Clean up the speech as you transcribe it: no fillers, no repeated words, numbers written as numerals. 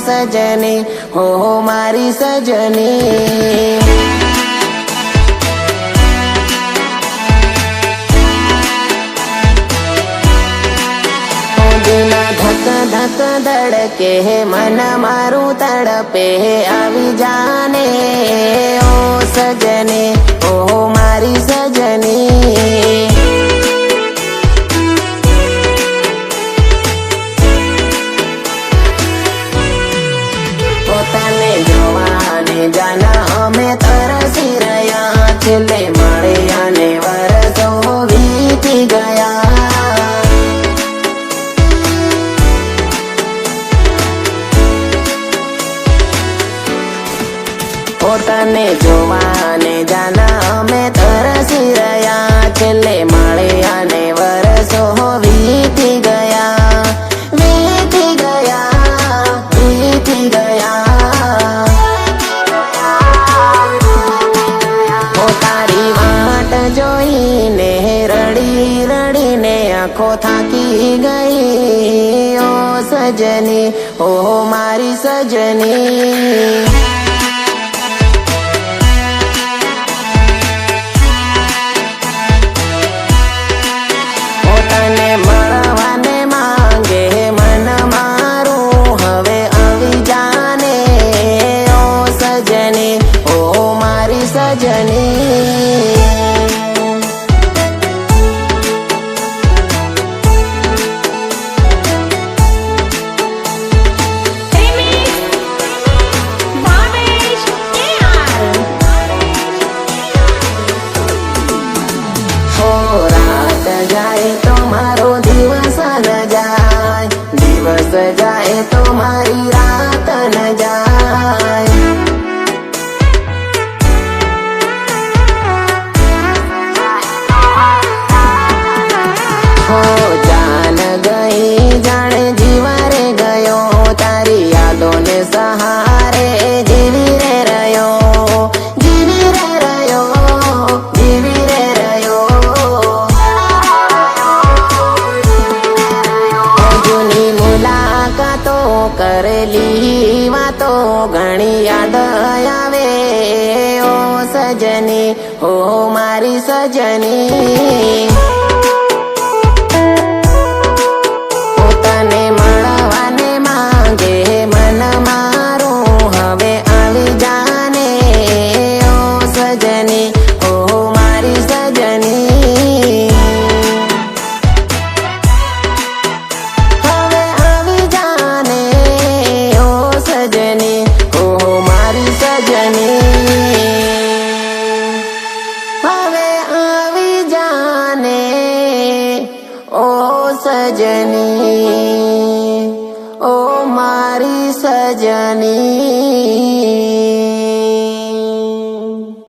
सजनी हो मारी सजनी। धक धक धड़के मन मारू तड़पे आवी जाने ओ सजनी ओ मारी सजनी। पोताने जोवाने जाना अमे तरसी रया छेल्ले मळ्या ने वरसो वीती गया। पोताने जोवाने जाना अमे तरसी रया छेल्ले मळ्या ने वरसो वीती गया वीती गया वीती गया। तारी वाट जोईने रड़ी रड़ीने आँखों थाकी गई ओ सजनी ओ मारी सजनी। મળવાને માંગે મન મારું હવે આવી જાને ઓ સજની ઓ મારી સજની। जाए तो मारो दिवस न जाए दिवस जाए तो मारी रात न जाए। हो जान गई जाने जीवारे गयो तारी यादों ने सहारे जीवी रे रयो जीवी रे रयो जीवी रे रयो। मुलाकातो करेली वातो घणी याद आवे ओ सजनी ओ मारी सजनी। पोताने મળવાને માંગે मन मारू हवे आवी जाने ओ सजनी ओ मारी सजनी। હવે આવી જાને ઓ સજની।